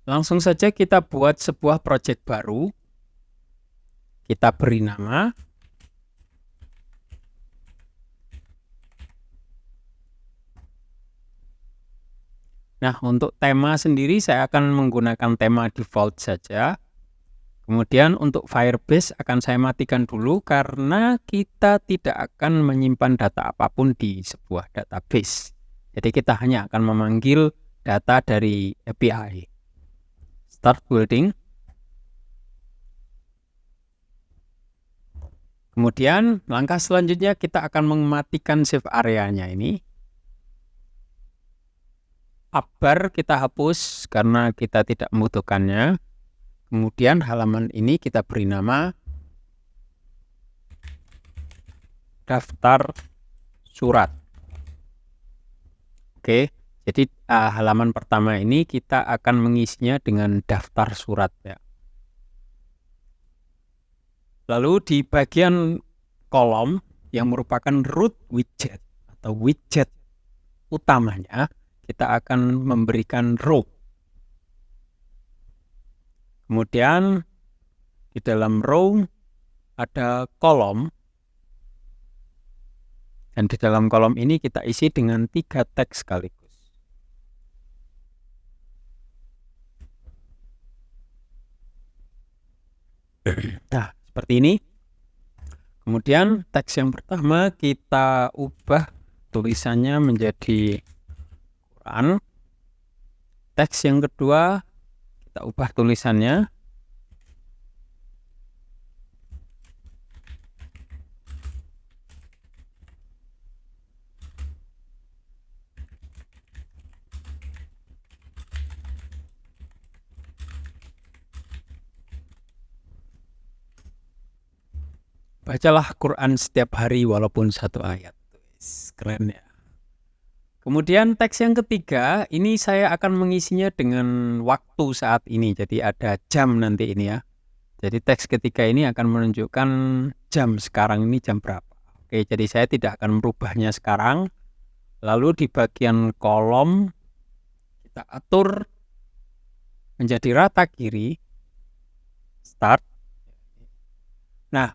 Langsung saja kita buat sebuah project baru. Kita beri nama. Nah, untuk tema sendiri saya akan menggunakan tema default saja. Kemudian untuk Firebase akan saya matikan dulu karena kita tidak akan menyimpan data apapun di sebuah database. Jadi kita hanya akan memanggil data dari API. Start building. Kemudian langkah selanjutnya kita akan mematikan save area-nya ini. Bar kita hapus karena kita tidak membutuhkannya. Kemudian halaman ini kita beri nama daftar surat. Oke, jadi halaman pertama ini kita akan mengisinya dengan daftar surat ya. Lalu di bagian kolom yang merupakan root widget atau widget utamanya, kita akan memberikan row. Kemudian di dalam row ada kolom. Dan di dalam kolom ini kita isi dengan 3 teks sekaligus. Nah, seperti ini. Kemudian teks yang pertama kita ubah tulisannya menjadi Quran. Teks yang kedua kita ubah tulisannya bacalah Quran setiap hari walaupun 1 ayat. Keren ya. Kemudian teks yang ketiga, ini saya akan mengisinya dengan waktu saat ini. Jadi ada jam nanti ini ya. Jadi teks ketiga ini akan menunjukkan jam sekarang ini jam berapa. Oke, jadi saya tidak akan merubahnya sekarang. Lalu di bagian kolom kita atur menjadi rata kiri. Start. Nah,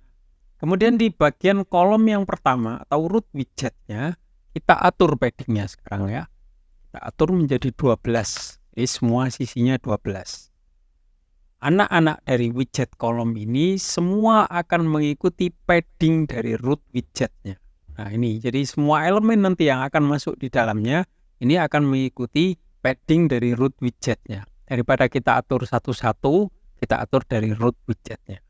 kemudian di bagian kolom yang pertama atau root widgetnya, kita atur paddingnya sekarang ya. Kita atur menjadi 12. Jadi semua sisinya 12. Anak-anak dari widget kolom ini semua akan mengikuti padding dari root widgetnya. Nah ini, jadi semua elemen nanti yang akan masuk di dalamnya, ini akan mengikuti padding dari root widgetnya. Daripada kita atur satu-satu, kita atur dari root widgetnya.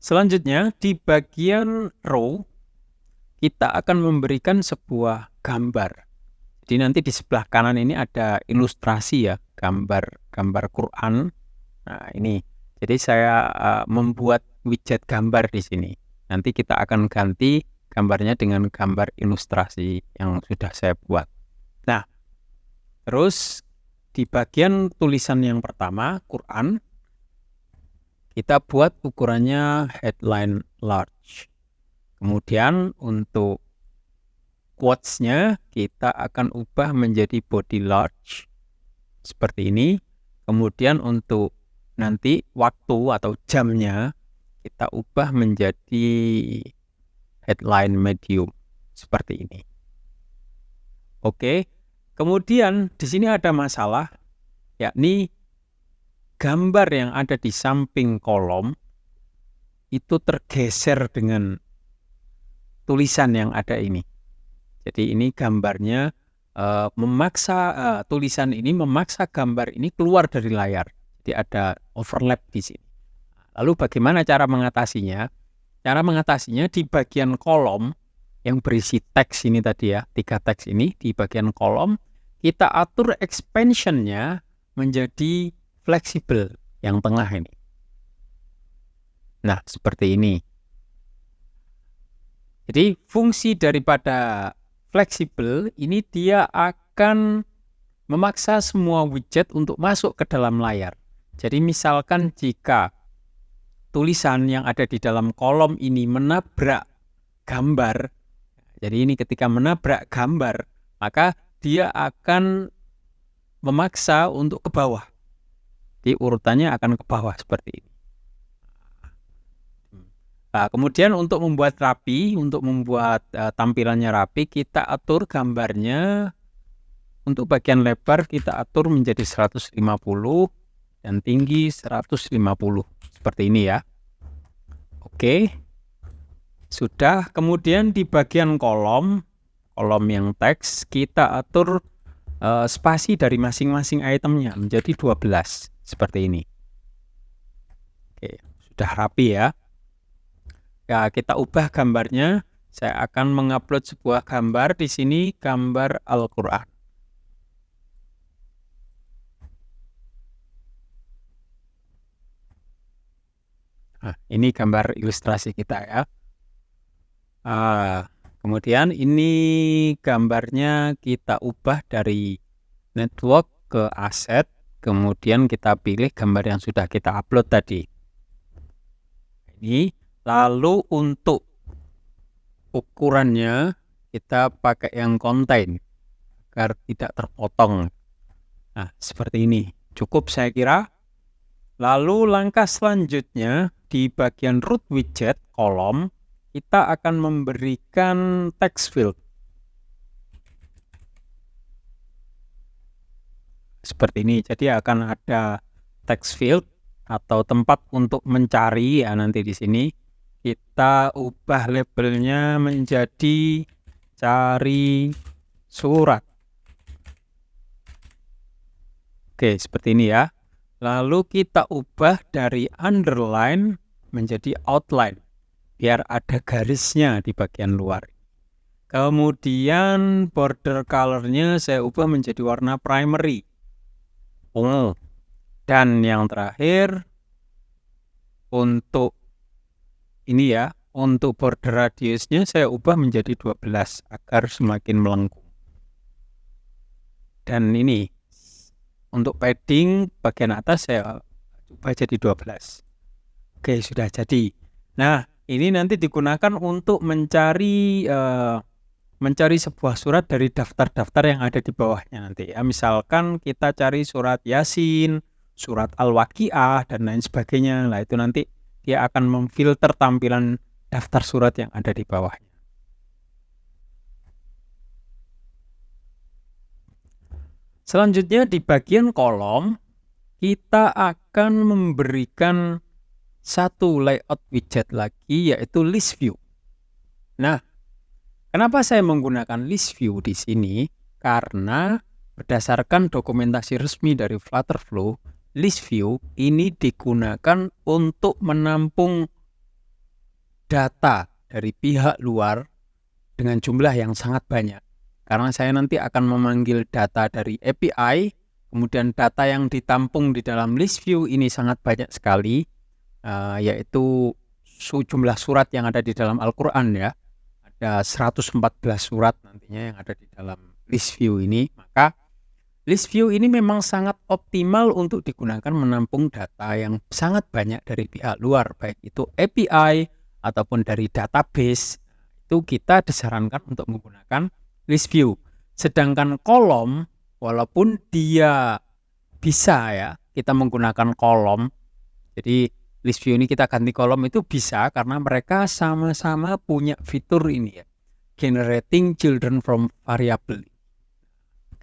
Selanjutnya, di bagian row, kita akan memberikan sebuah gambar. Jadi nanti di sebelah kanan ini ada ilustrasi ya, gambar Quran. Nah ini, jadi saya membuat widget gambar di sini. Nanti kita akan ganti gambarnya dengan gambar ilustrasi yang sudah saya buat. Nah, terus di bagian tulisan yang pertama, Quran, kita buat ukurannya headline large. Kemudian untuk quotes-nya kita akan ubah menjadi body large seperti ini. Kemudian untuk nanti waktu atau jamnya kita ubah menjadi headline medium seperti ini. Oke. Kemudian di sini ada masalah, yakni gambar yang ada di samping kolom itu tergeser dengan tulisan yang ada ini. Jadi ini gambarnya tulisan ini memaksa gambar ini keluar dari layar. Jadi ada overlap di sini. Lalu bagaimana cara mengatasinya? Cara mengatasinya di bagian kolom yang berisi teks ini tadi ya, 3 teks ini di bagian kolom, kita atur expansion-nya menjadi fleksibel yang tengah ini. Nah, seperti ini. Jadi fungsi daripada fleksibel ini dia akan memaksa semua widget untuk masuk ke dalam layar. Jadi misalkan jika tulisan yang ada di dalam kolom ini menabrak gambar, jadi ini ketika menabrak gambar, maka dia akan memaksa untuk ke bawah. Jadi urutannya akan ke bawah seperti ini. Nah, kemudian untuk membuat rapi, untuk membuat tampilannya rapi, kita atur gambarnya. Untuk bagian lebar kita atur menjadi 150 dan tinggi 150. Seperti ini ya. Oke. Sudah. Kemudian di bagian kolom yang teks, kita atur spasi dari masing-masing itemnya menjadi 12. Seperti ini. Oke, sudah rapi ya. Ya, kita ubah gambarnya. Saya akan mengupload sebuah gambar di sini, gambar Al-Qur'an. Nah, ini gambar ilustrasi kita ya. Kemudian ini gambarnya kita ubah dari network ke aset. Kemudian kita pilih gambar yang sudah kita upload tadi. Ini. Lalu untuk ukurannya kita pakai yang contain agar tidak terpotong. Nah, seperti ini. Cukup saya kira. Lalu langkah selanjutnya di bagian root widget kolom kita akan memberikan text field. Seperti ini. Jadi akan ada text field atau tempat untuk mencari ya nanti di sini. Kita ubah labelnya menjadi cari surat. Oke, seperti ini ya. Lalu kita ubah dari underline menjadi outline, biar ada garisnya di bagian luar. Kemudian border colornya saya ubah menjadi warna primary, ungu. Dan yang terakhir, untuk ini ya, untuk border radiusnya saya ubah menjadi 12 agar semakin melengkung. Dan ini untuk padding bagian atas saya ubah jadi 12. Oke, sudah jadi. Nah, ini nanti digunakan untuk mencari sebuah surat dari daftar-daftar yang ada di bawahnya nanti ya. Misalkan kita cari surat Yasin, surat Al-Waqiah dan lain sebagainya. Nah, itu nanti dia akan memfilter tampilan daftar surat yang ada di bawahnya. Selanjutnya di bagian kolom kita akan memberikan satu layout widget lagi, yaitu list view. Nah, kenapa saya menggunakan list view di sini? Karena berdasarkan dokumentasi resmi dari Flutterflow, list view ini digunakan untuk menampung data dari pihak luar dengan jumlah yang sangat banyak. Karena saya nanti akan memanggil data dari API, kemudian data yang ditampung di dalam list view ini sangat banyak sekali, yaitu jumlah surat yang ada di dalam Al-Qur'an ya. Ada 114 surat nantinya yang ada di dalam list view ini. Maka list view ini memang sangat optimal untuk digunakan menampung data yang sangat banyak dari pihak luar, baik itu API ataupun dari database. Itu kita disarankan untuk menggunakan list view. Sedangkan kolom, walaupun dia bisa ya kita menggunakan kolom, jadi list view ini kita ganti kolom itu bisa karena mereka sama-sama punya fitur ini ya, generating children from variable.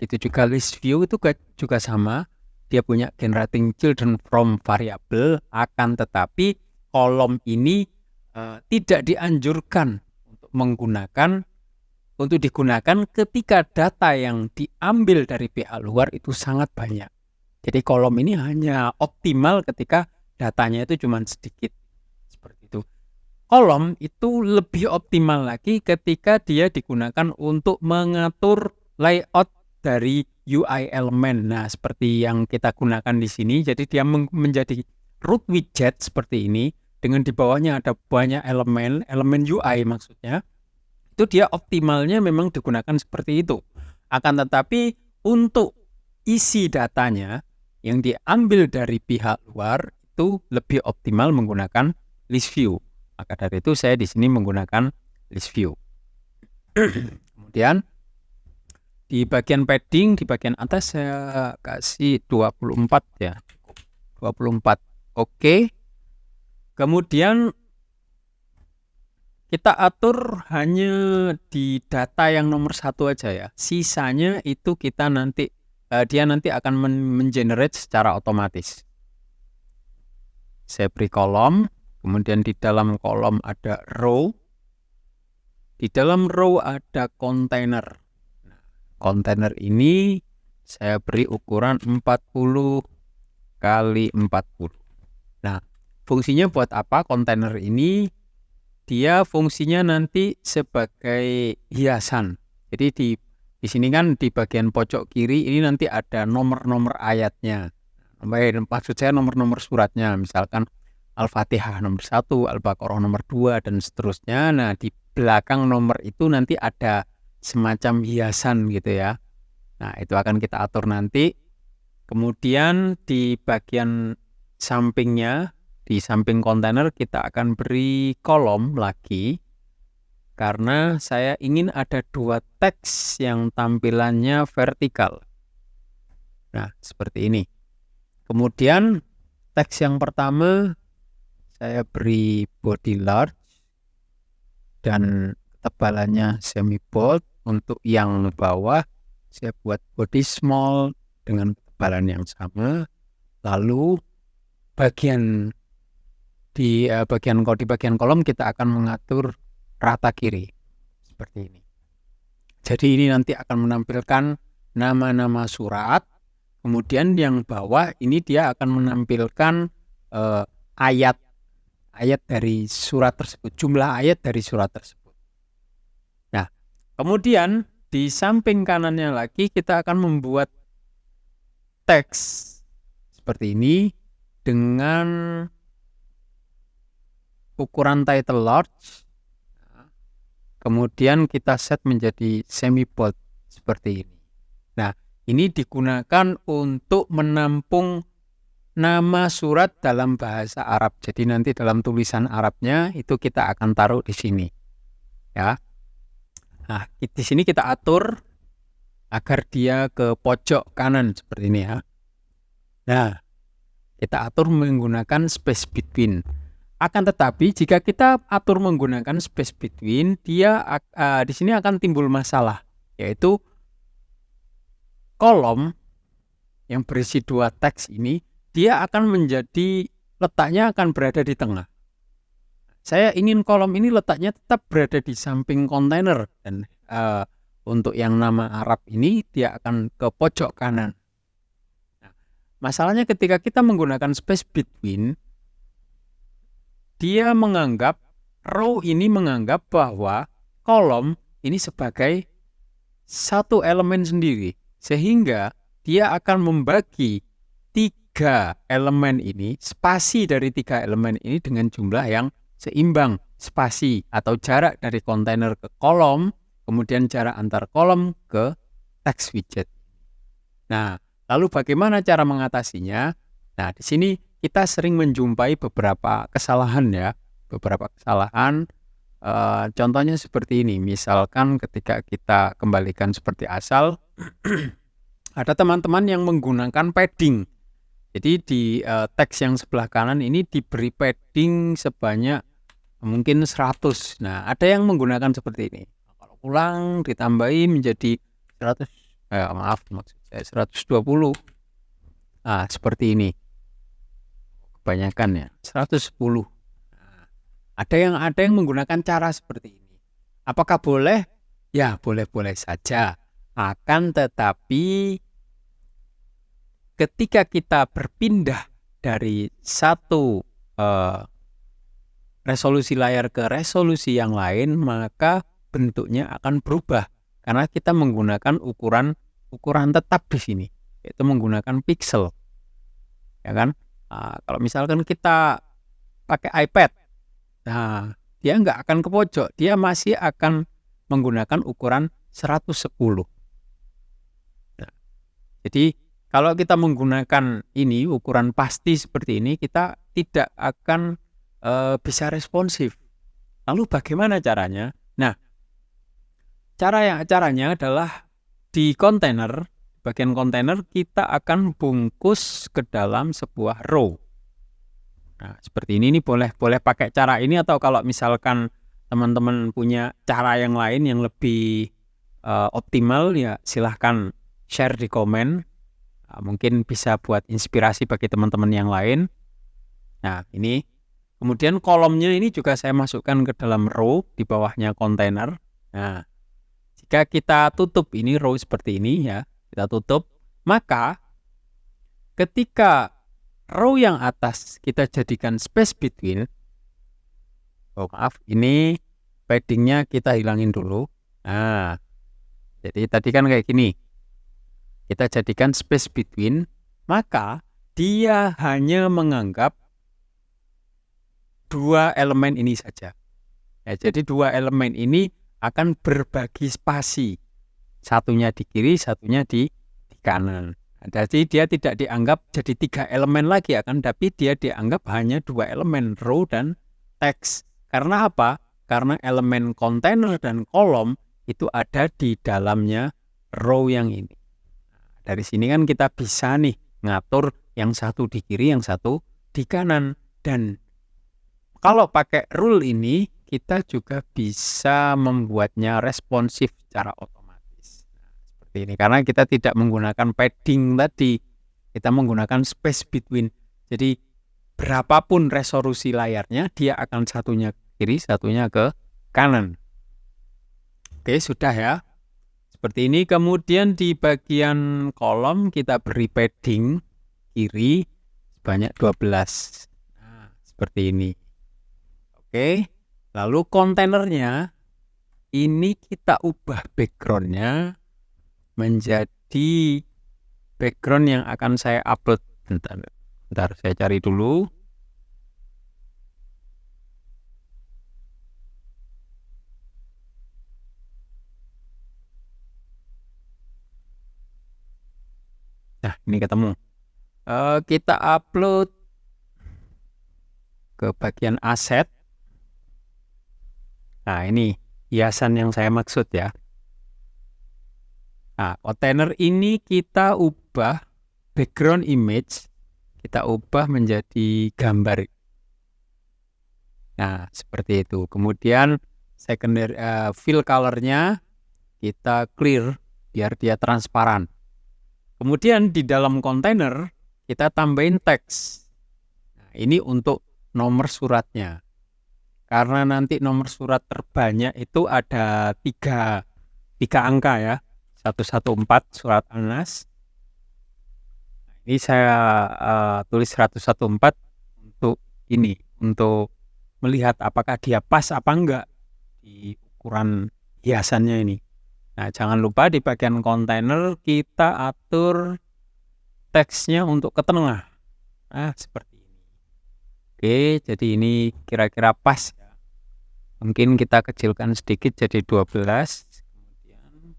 Itu juga list view itu juga sama, dia punya generating children from variable, akan tetapi kolom ini tidak dianjurkan untuk digunakan ketika data yang diambil dari pihak luar itu sangat banyak. Jadi kolom ini hanya optimal ketika datanya itu cuma sedikit. Seperti itu. Kolom itu lebih optimal lagi ketika dia digunakan untuk mengatur layout dari UI element. Nah, seperti yang kita gunakan di sini. Jadi dia menjadi root widget seperti ini. Dengan di bawahnya ada banyak elemen UI maksudnya. Itu dia optimalnya memang digunakan seperti itu. Akan tetapi untuk isi datanya yang diambil dari pihak luar itu lebih optimal menggunakan list view. Maka dari itu saya di sini menggunakan list view. Kemudian Di bagian padding, di bagian atas saya kasih 24 ya. 24. Oke. Kemudian kita atur hanya di data yang nomor 1 aja ya. Sisanya itu kita nanti dia nanti akan mengenerate secara otomatis. Saya beri kolom, kemudian di dalam kolom ada row. Di dalam row ada kontainer. Nah, kontainer ini saya beri ukuran 40 kali 40. Nah, fungsinya buat apa kontainer ini? Dia fungsinya nanti sebagai hiasan. Jadi di sini kan di bagian pojok kiri ini nanti ada nomor-nomor ayatnya. Maksud saya nomor-nomor suratnya, misalkan Al-Fatihah nomor 1, Al-Baqarah nomor 2 dan seterusnya. Nah, di belakang nomor itu nanti ada semacam hiasan gitu ya. Nah, itu akan kita atur nanti. Kemudian di bagian sampingnya, di samping kontainer kita akan beri kolom lagi karena saya ingin ada 2 teks yang tampilannya vertikal. Nah, seperti ini. Kemudian teks yang pertama saya beri body large dan ketebalannya semi bold. Untuk yang bawah saya buat body small dengan ketebalan yang sama. Lalu di bagian kolom kita akan mengatur rata kiri seperti ini. Jadi ini nanti akan menampilkan nama-nama surat. Kemudian yang bawah ini dia akan menampilkan ayat dari surat tersebut, jumlah ayat dari surat tersebut. Nah, kemudian di samping kanannya lagi kita akan membuat teks seperti ini dengan ukuran title large, kemudian kita set menjadi semi bold seperti ini. Nah, ini digunakan untuk menampung nama surat dalam bahasa Arab. Jadi nanti dalam tulisan Arabnya itu kita akan taruh di sini. Ya. Nah, di sini kita atur agar dia ke pojok kanan seperti ini ya. Nah, kita atur menggunakan space between. Akan tetapi jika kita atur menggunakan space between, dia di sini akan timbul masalah, yaitu kolom yang berisi 2 teks ini dia akan letaknya akan berada di tengah. Saya ingin kolom ini letaknya tetap berada di samping kontainer dan untuk yang nama Arab ini dia akan ke pojok kanan. Nah, masalahnya ketika kita menggunakan space between, dia menganggap, row ini menganggap bahwa kolom ini sebagai satu elemen sendiri. Sehingga dia akan membagi 3 elemen ini, spasi dari 3 elemen ini dengan jumlah yang seimbang. Spasi atau jarak dari kontainer ke kolom, kemudian jarak antar kolom ke text widget. Nah, lalu bagaimana cara mengatasinya? Nah, di sini kita sering menjumpai beberapa kesalahan ya, contohnya seperti ini. Misalkan ketika kita kembalikan seperti asal, ada teman-teman yang menggunakan padding. Jadi di teks yang sebelah kanan ini diberi padding sebanyak mungkin 100. Nah, ada yang menggunakan seperti ini. Kalau pulang ditambahi menjadi 120. Nah, seperti ini. Kebanyakan ya 110. Nah, ada yang menggunakan cara seperti ini. Apakah boleh? Ya, boleh-boleh saja. Akan tetapi ketika kita berpindah dari satu resolusi layar ke resolusi yang lain, maka bentuknya akan berubah karena kita menggunakan ukuran tetap di sini, yaitu menggunakan pixel. Ya kan? Nah, kalau misalkan kita pakai iPad, nah dia nggak akan ke pojok, dia masih akan menggunakan ukuran 110. Nah, jadi kalau kita menggunakan ini ukuran pasti seperti ini, kita tidak akan bisa responsif. Lalu bagaimana caranya? Nah, caranya adalah di kontainer, bagian kontainer kita akan bungkus ke dalam sebuah row. Nah, seperti ini boleh pakai cara ini, atau kalau misalkan teman-teman punya cara yang lain yang lebih optimal, ya silahkan share di komen. Mungkin bisa buat inspirasi bagi teman-teman yang lain. Nah, ini kemudian kolomnya ini juga saya masukkan ke dalam row di bawahnya kontainer. Nah, jika kita tutup ini row seperti ini ya, kita tutup, maka ketika row yang atas kita jadikan space between, ini paddingnya kita hilangin dulu. Nah, jadi tadi kan kayak gini, kita jadikan space between, maka dia hanya menganggap dua elemen ini saja. Ya, jadi dua elemen ini akan berbagi spasi, satunya di kiri, satunya di kanan. Jadi dia tidak dianggap jadi 3 elemen lagi tapi dia dianggap hanya 2 elemen, row dan text. Karena apa? Karena elemen kontainer dan kolom itu ada di dalamnya row yang ini. Dari sini kan kita bisa nih ngatur yang satu di kiri, yang satu di kanan. Dan kalau pakai rule ini, kita juga bisa membuatnya responsif secara otomatis. Nah, seperti ini. Karena kita tidak menggunakan padding tadi, kita menggunakan space between. Jadi berapapun resolusi layarnya, dia akan satunya ke kiri, satunya ke kanan. Oke, sudah ya. Seperti ini. Kemudian di bagian kolom kita beri padding kiri sebanyak 12. Nah, seperti ini. Oke, lalu kontainernya ini kita ubah backgroundnya menjadi background yang akan saya upload. Bentar, saya cari dulu. Nah, ini ketemu. Kita upload ke bagian aset. Nah, ini hiasan yang saya maksud ya. Nah, kontainer ini kita ubah background image, kita ubah menjadi gambar. Nah, seperti itu. Kemudian secondary fill color-nya kita clear biar dia transparan. Kemudian di dalam kontainer kita tambahin teks. Nah, ini untuk nomor suratnya. Karena nanti nomor surat terbanyak itu ada 3 angka ya. 114 surat Anas. Ini saya tulis 114 untuk ini, untuk melihat apakah dia pas apa enggak di ukuran hiasannya ini. Nah, jangan lupa di bagian kontainer kita atur teksnya untuk ke tengah. Nah, seperti ini. Oke, jadi ini kira-kira pas ya. Mungkin kita kecilkan sedikit jadi 12. Kemudian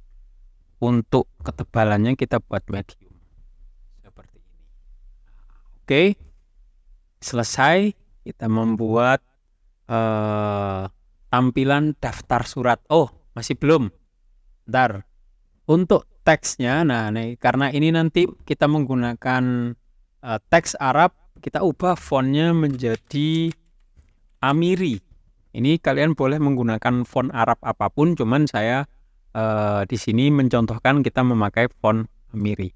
untuk ketebalannya kita buat medium. Seperti ini. Oke, selesai. Kita membuat tampilan daftar surat. Oh, masih belum. Bentar. Untuk teksnya, nah nih, karena ini nanti kita menggunakan teks Arab, kita ubah fontnya menjadi Amiri. Ini kalian boleh menggunakan font Arab apapun, cuman saya di sini mencontohkan kita memakai font Amiri.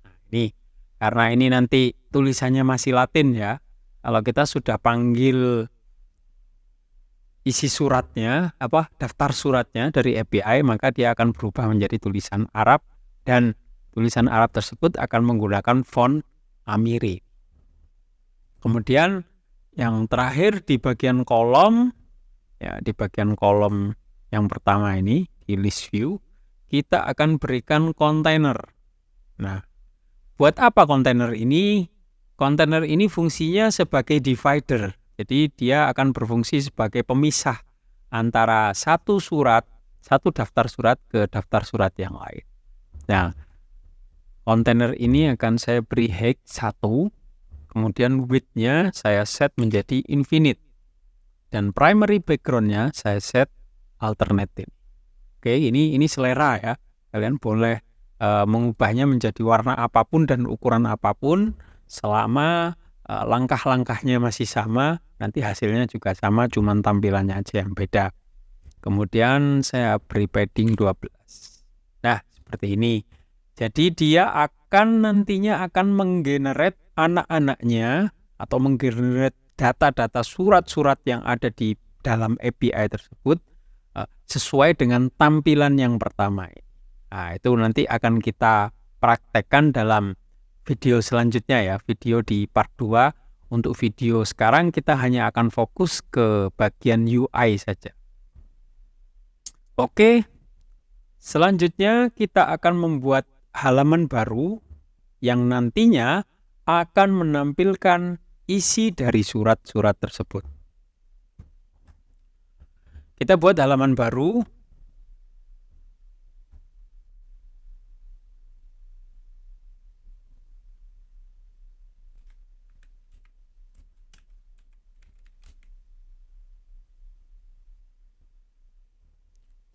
Nah, ini karena ini nanti tulisannya masih Latin ya. Kalau kita sudah panggil isi suratnya, daftar suratnya dari API, maka dia akan berubah menjadi tulisan Arab, dan tulisan Arab tersebut akan menggunakan font Amiri. Kemudian yang terakhir di bagian kolom, ya di bagian kolom yang pertama ini di list view, kita akan berikan kontainer. Nah, buat apa kontainer ini? Kontainer ini fungsinya sebagai divider. Jadi dia akan berfungsi sebagai pemisah antara satu daftar surat ke daftar surat yang lain. Nah, kontainer ini akan saya beri height 1, kemudian width-nya saya set menjadi infinite, dan primary background-nya saya set alternative. Oke, ini selera ya. Kalian boleh mengubahnya menjadi warna apapun dan ukuran apapun selama langkah-langkahnya masih sama, nanti hasilnya juga sama, cuman tampilannya aja yang beda. Kemudian saya beri padding 12. Nah, seperti ini. Jadi dia nantinya akan menggenerate anak-anaknya atau menggenerate data-data surat-surat yang ada di dalam API tersebut sesuai dengan tampilan yang pertama. Nah, itu nanti akan kita praktekkan dalam video selanjutnya ya, video di part 2. Untuk video sekarang kita hanya akan fokus ke bagian UI saja. Oke, selanjutnya kita akan membuat halaman baru yang nantinya akan menampilkan isi dari surat-surat tersebut. Kita buat halaman baru.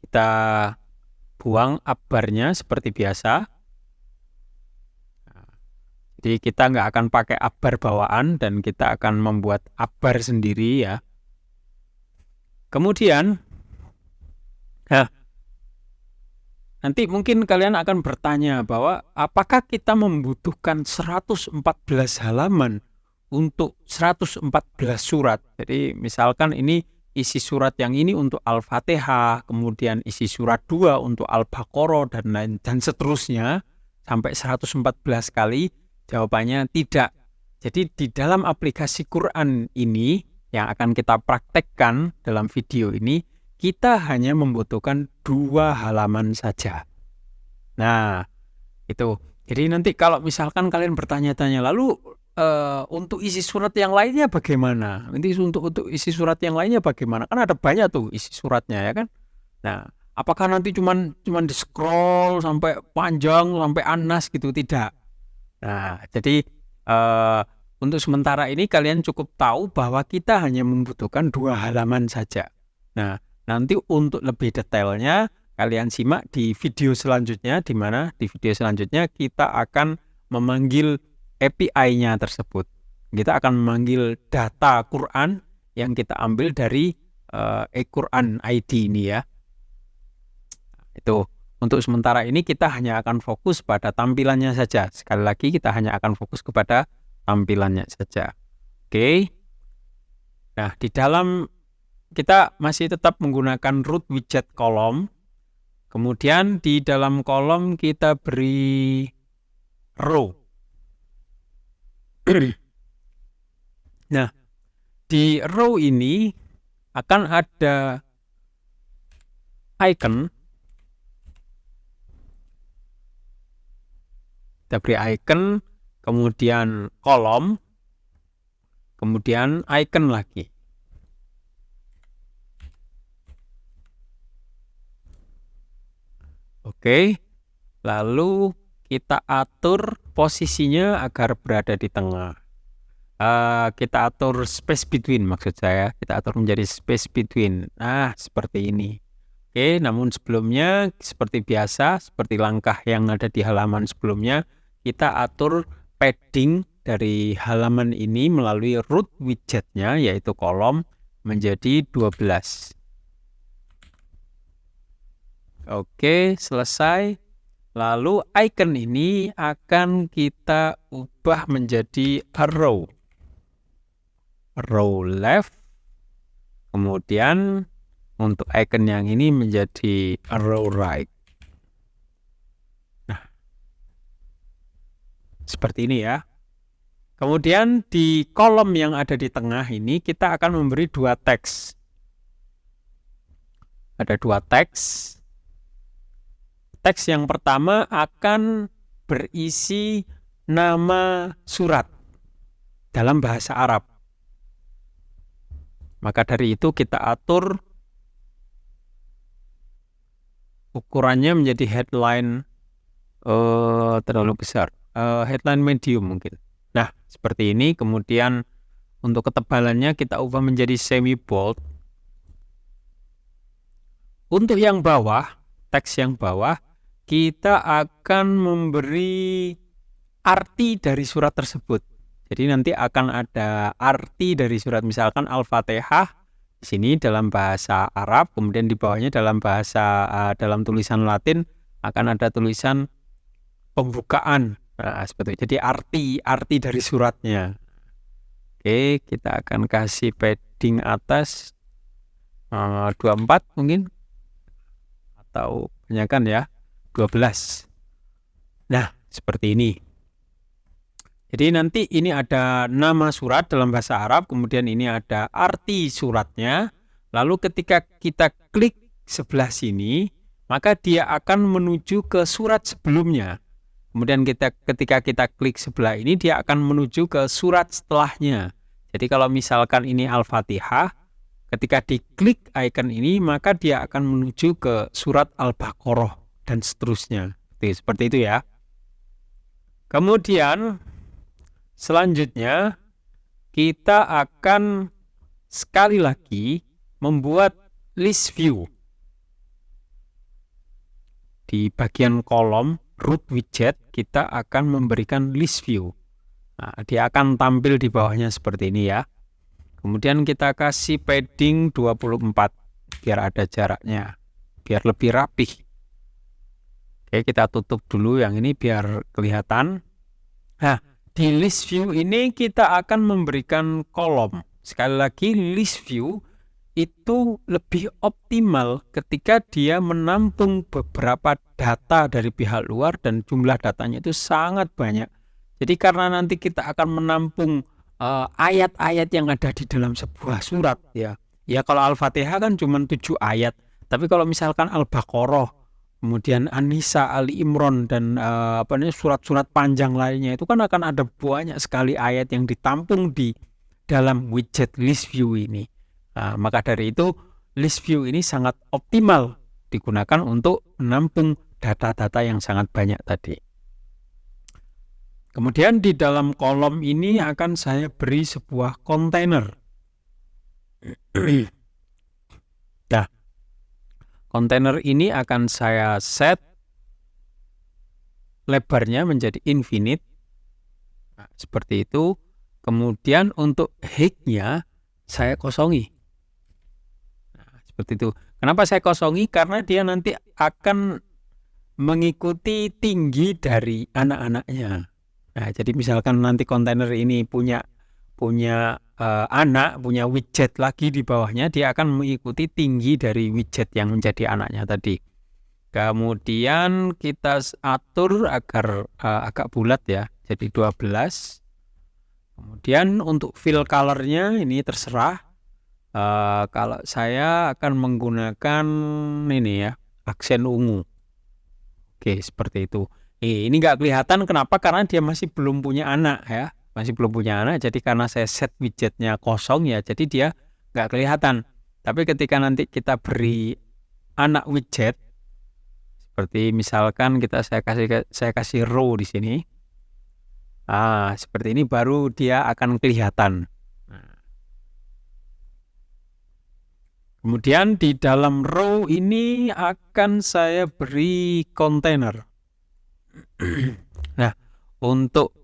Kita buang abbarnya seperti biasa. Jadi kita nggak akan pakai abbar bawaan dan kita akan membuat abbar sendiri ya. Kemudian, nanti mungkin kalian akan bertanya bahwa apakah kita membutuhkan 114 halaman untuk 114 surat. Jadi misalkan ini isi surat yang ini untuk Al-Fatihah, kemudian isi surat 2 untuk Al-Baqarah dan seterusnya sampai 114 kali. Jawabannya tidak. Jadi di dalam aplikasi Quran ini yang akan kita praktekkan dalam video ini, kita hanya membutuhkan 2 halaman saja. Nah, itu. Jadi nanti kalau misalkan kalian bertanya-tanya, lalu untuk isi surat yang lainnya bagaimana? Nanti untuk isi surat yang lainnya bagaimana? Kan ada banyak tuh isi suratnya ya kan? Nah, apakah nanti cuman di scroll sampai panjang sampai Anas gitu? Tidak. Nah, jadi untuk sementara ini kalian cukup tahu bahwa kita hanya membutuhkan 2 halaman saja. Nah, nanti untuk lebih detailnya kalian simak di video selanjutnya, di mana di video selanjutnya kita akan memanggil API-nya tersebut. Kita akan memanggil data Quran yang kita ambil dari Quran ID ini ya. Itu. Untuk sementara ini kita hanya akan fokus pada tampilannya saja. Sekali lagi kita hanya akan fokus kepada tampilannya saja. Oke. Nah, di dalam kita masih tetap menggunakan root widget kolom. Kemudian di dalam kolom kita beri row. Nah, di row ini akan ada icon. Kita beri icon, kemudian kolom, kemudian icon lagi. Oke, lalu kita atur posisinya agar berada di tengah. Kita atur space between, maksud saya. Kita atur menjadi space between. Nah, seperti ini. Oke, namun sebelumnya seperti biasa, seperti langkah yang ada di halaman sebelumnya, kita atur padding dari halaman ini melalui root widgetnya, yaitu kolom, menjadi 12. Oke, selesai. Lalu icon ini akan kita ubah menjadi row. Row left. Kemudian untuk icon yang ini menjadi row right. Nah, seperti ini ya. Kemudian di kolom yang ada di tengah ini kita akan memberi 2 teks. Ada 2 teks. Teks yang pertama akan berisi nama surat dalam bahasa Arab. Maka dari itu kita atur ukurannya menjadi headline terlalu besar, headline medium mungkin. Nah, seperti ini. Kemudian untuk ketebalannya kita ubah menjadi semi bold. Untuk yang bawah, teks yang bawah, kita akan memberi arti dari surat tersebut. Jadi nanti akan ada arti dari surat, misalkan Al-Fatihah di sini dalam bahasa Arab, kemudian di bawahnya dalam dalam tulisan Latin akan ada tulisan pembukaan. Nah, seperti itu. Jadi arti dari suratnya. Oke, kita akan kasih padding atas 24 mungkin, atau kebanyakan ya 12. Nah, seperti ini. Jadi nanti ini ada nama surat dalam bahasa Arab, kemudian ini ada arti suratnya. Lalu ketika kita klik sebelah sini, maka dia akan menuju ke surat sebelumnya. Kemudian ketika kita klik sebelah ini, dia akan menuju ke surat setelahnya. Jadi kalau misalkan ini Al-Fatihah, ketika diklik icon ini, maka dia akan menuju ke surat Al-Baqarah dan seterusnya. Seperti itu ya. Kemudian selanjutnya kita akan sekali lagi membuat list view. Di bagian kolom root widget kita akan memberikan list view. Nah, dia akan tampil di bawahnya seperti ini ya. Kemudian kita kasih padding 24 biar ada jaraknya, biar lebih rapih. Oke, kita tutup dulu yang ini biar kelihatan. Nah, di list view ini kita akan memberikan kolom. Sekali lagi, list view itu lebih optimal ketika dia menampung beberapa data dari pihak luar dan jumlah datanya itu sangat banyak. Jadi karena nanti kita akan menampung ayat-ayat yang ada di dalam sebuah surat ya. Ya kalau Al-Fatihah kan cuma 7 ayat. Tapi kalau misalkan Al-Baqarah, kemudian An-Nisa, Ali Imran dan surat-surat panjang lainnya itu kan akan ada banyak sekali ayat yang ditampung di dalam widget list view ini. Nah, maka dari itu list view ini sangat optimal digunakan untuk menampung data-data yang sangat banyak tadi. Kemudian di dalam kolom ini akan saya beri sebuah kontainer. Nah, kontainer ini akan saya set lebarnya menjadi infinite. Nah, seperti itu. Kemudian untuk height-nya saya kosongi. Nah, seperti itu. Kenapa saya kosongi? Karena dia nanti akan mengikuti tinggi dari anak-anaknya. Nah, jadi misalkan nanti kontainer ini punya anak, punya widget lagi di bawahnya, dia akan mengikuti tinggi dari widget yang menjadi anaknya tadi. Kemudian kita atur agar agak bulat ya, jadi 12. Kemudian untuk fill color-nya ini terserah. Kalau saya akan menggunakan ini ya, aksen ungu. Oke, seperti itu. Ini nggak kelihatan, kenapa? Karena dia masih belum punya anak ya, masih belum punya anak. Jadi karena saya set widgetnya kosong ya, jadi dia nggak kelihatan. Tapi ketika nanti kita beri anak widget, seperti misalkan saya kasih row di sini, seperti ini baru dia akan kelihatan. Kemudian di dalam row ini akan saya beri kontainer. Nah, untuk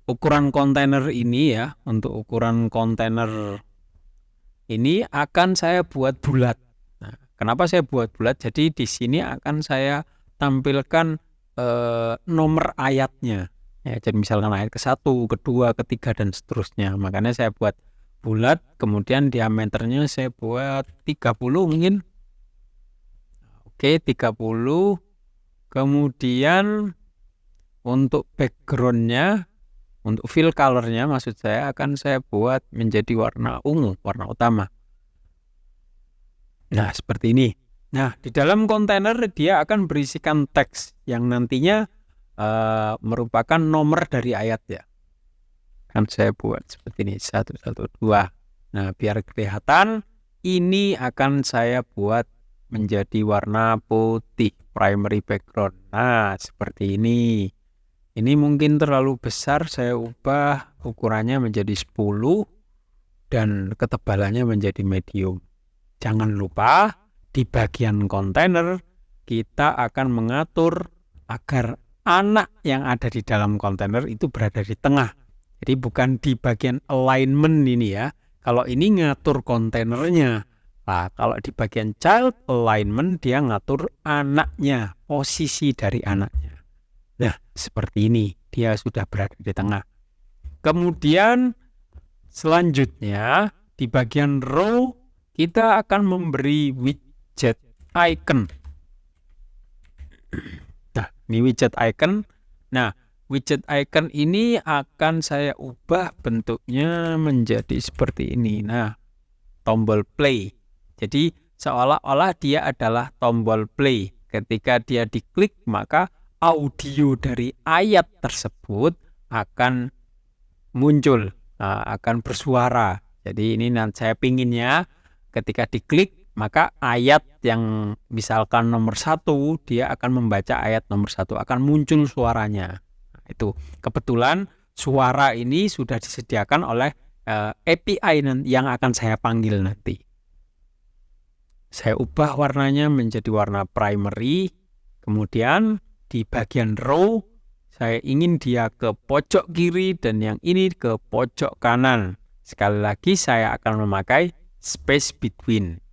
ukuran kontainer ini ya, untuk ukuran kontainer ini akan saya buat bulat. Nah, kenapa saya buat bulat? Jadi di sini akan saya tampilkan nomor ayatnya. Ya, jadi misalkan ayat ke-1, ke-2, ke-3 dan seterusnya. Makanya saya buat bulat, kemudian diameternya saya buat 30 mungkin. Oke, 30. Kemudian untuk backgroundnya, untuk fill colornya maksud saya akan saya buat menjadi warna ungu, warna utama. Nah, seperti ini. Nah, di dalam kontainer dia akan berisikan teks yang nantinya merupakan nomor dari ayat ya. Kan saya buat seperti ini, 112. Nah, biar kelihatan, ini akan saya buat menjadi warna putih, primary background. Nah, seperti ini. Ini mungkin terlalu besar, saya ubah ukurannya menjadi 10 dan ketebalannya menjadi medium. Jangan lupa di bagian kontainer kita akan mengatur agar anak yang ada di dalam kontainer itu berada di tengah. Jadi bukan di bagian alignment ini ya. Kalau ini ngatur kontainernya. Nah, kalau di bagian child alignment dia ngatur anaknya, posisi dari anaknya. Nah, seperti ini. Dia sudah berada di tengah. Kemudian selanjutnya di bagian row kita akan memberi widget icon. Nah, ini widget icon. Nah, widget icon ini akan saya ubah bentuknya menjadi seperti ini. Nah, tombol play. Jadi seolah-olah dia adalah tombol play. Ketika dia diklik, maka audio dari ayat tersebut akan muncul, akan bersuara. Jadi ini nanti saya pinginnya ketika diklik, maka ayat yang misalkan nomor 1, dia akan membaca ayat nomor 1, akan muncul suaranya. Nah, itu kebetulan suara ini sudah disediakan oleh API yang akan saya panggil nanti. Saya ubah warnanya menjadi warna primary, kemudian di bagian row saya ingin dia ke pojok kiri dan yang ini ke pojok kanan. Sekali lagi saya akan memakai space between.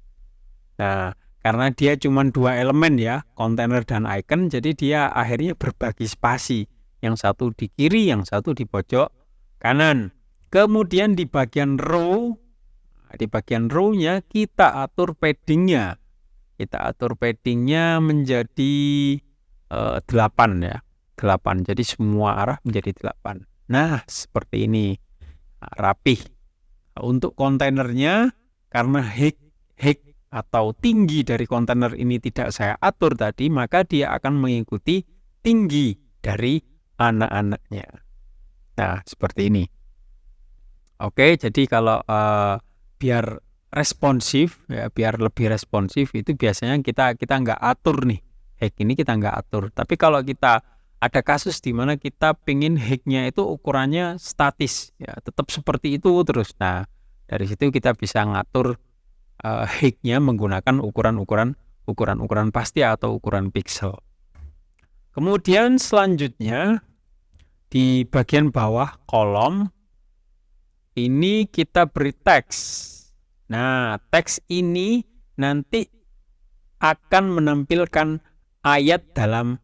Nah, karena dia cuma 2 elemen ya, kontainer dan icon, jadi dia akhirnya berbagi spasi. Yang satu di kiri, yang satu di pojok kanan. Kemudian di bagian row-nya kita atur paddingnya. Kita atur paddingnya menjadi 8 ya. 8. Jadi semua arah menjadi 8. Nah, seperti ini. Rapih. Untuk kontainernya, karena height atau tinggi dari kontainer ini tidak saya atur tadi, maka dia akan mengikuti tinggi dari anak-anaknya. Nah, seperti ini. Oke, jadi kalau biar responsif, ya, biar lebih responsif, itu biasanya kita nggak atur nih. Height ini kita nggak atur. Tapi kalau kita ada kasus di mana kita pingin height-nya itu ukurannya statis, ya tetap seperti itu terus. Nah, dari situ kita bisa ngatur height-nya menggunakan ukuran pasti atau ukuran pixel. Kemudian selanjutnya di bagian bawah kolom ini kita beri teks. Nah, teks ini nanti akan menampilkan ayat dalam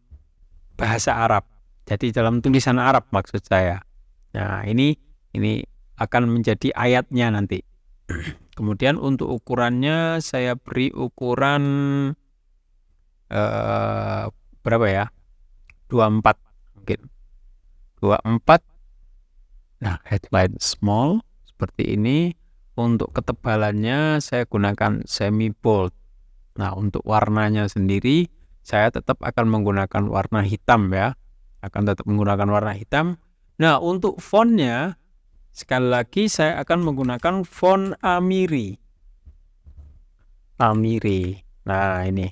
bahasa Arab. Jadi dalam tulisan Arab maksud saya. Nah, ini akan menjadi ayatnya nanti. Kemudian untuk ukurannya saya beri ukuran berapa ya? 24 mungkin. 24. Nah, headline small seperti ini. Untuk ketebalannya saya gunakan semi bold. Nah, untuk warnanya sendiri saya tetap akan menggunakan warna hitam ya. Akan tetap menggunakan warna hitam. Nah, untuk fontnya sekali lagi saya akan menggunakan font Amiri. Nah, ini.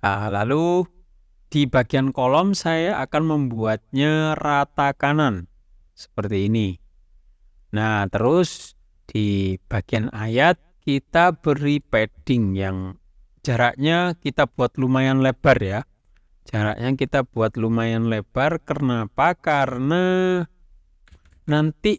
Nah, lalu di bagian kolom saya akan membuatnya rata kanan. Seperti ini. Nah, terus di bagian ayat kita beri padding yang jaraknya kita buat lumayan lebar ya. Jaraknya kita buat lumayan lebar. Kenapa? Karena nanti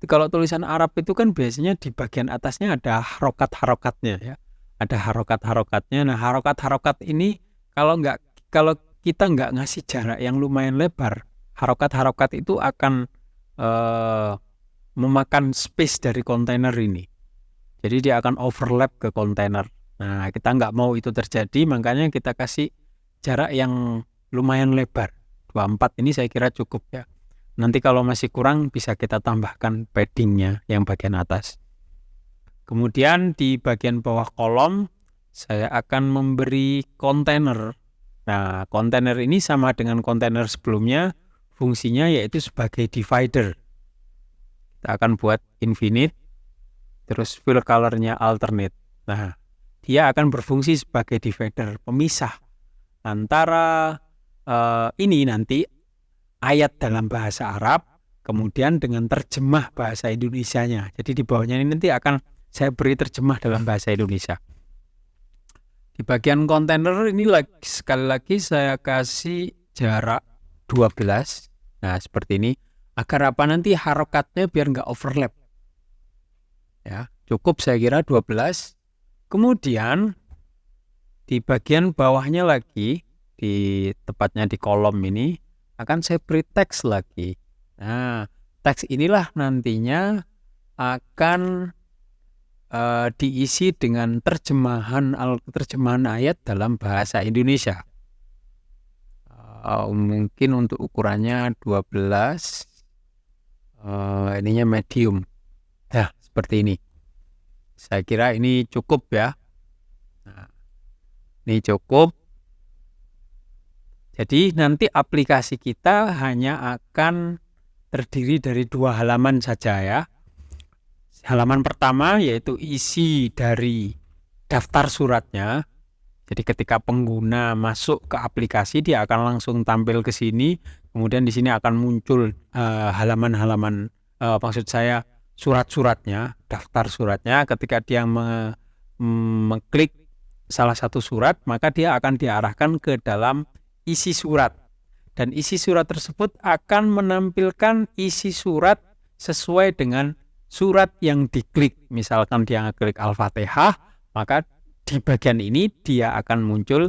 kalau tulisan Arab itu kan biasanya di bagian atasnya ada harokat-harokatnya ya. Ada harokat-harokatnya. Nah, harokat-harokat ini kalau kita nggak ngasih jarak yang lumayan lebar, harokat-harokat itu akan memakan space dari kontainer ini. Jadi dia akan overlap ke kontainer. Nah, kita nggak mau itu terjadi, makanya kita kasih jarak yang lumayan lebar. 24 ini saya kira cukup ya. Nanti kalau masih kurang bisa kita tambahkan paddingnya yang bagian atas. Kemudian di bagian bawah kolom saya akan memberi kontainer. Nah, kontainer ini sama dengan kontainer sebelumnya, fungsinya yaitu sebagai divider. Kita akan buat infinite, terus fill color-nya alternate. Nah, dia akan berfungsi sebagai divider, pemisah antara ini nanti ayat dalam bahasa Arab, kemudian dengan terjemah bahasa Indonesianya. Jadi di bawahnya ini nanti akan saya beri terjemah dalam bahasa Indonesia. Di bagian kontainer ini sekali lagi saya kasih jarak 12. Nah, seperti ini. Agar apa, nanti harokatnya biar nggak overlap. Ya, cukup saya kira 12. Kemudian di bagian bawahnya lagi, tepatnya di kolom ini, akan saya beri teks lagi. Nah, teks inilah nantinya akan diisi dengan terjemahan ayat dalam bahasa Indonesia. Mungkin untuk ukurannya 12, ininya medium. Nah, seperti ini. Saya kira ini cukup ya. Nah, ini cukup. Jadi nanti aplikasi kita hanya akan terdiri dari 2 halaman saja ya. Halaman pertama yaitu isi dari daftar suratnya. Jadi ketika pengguna masuk ke aplikasi, dia akan langsung tampil ke sini. Kemudian di sini akan muncul halaman-halaman, maksud saya surat-suratnya, daftar suratnya. Ketika dia mengklik salah satu surat, maka dia akan diarahkan ke dalam isi surat. Dan isi surat tersebut akan menampilkan isi surat sesuai dengan surat yang diklik. Misalkan dia ngeklik Al-Fatihah, maka di bagian ini dia akan muncul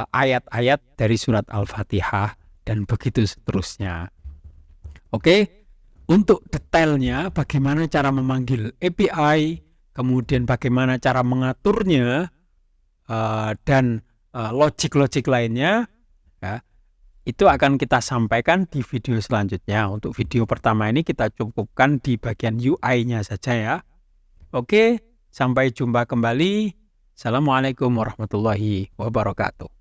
ayat-ayat dari surat Al-Fatihah dan begitu seterusnya. Oke, untuk detailnya bagaimana cara memanggil API, kemudian bagaimana cara mengaturnya, dan logik-logik lainnya, ya, itu akan kita sampaikan di video selanjutnya. Untuk video pertama ini kita cukupkan di bagian UI-nya saja ya. Oke, sampai jumpa kembali. Assalamualaikum warahmatullahi wabarakatuh.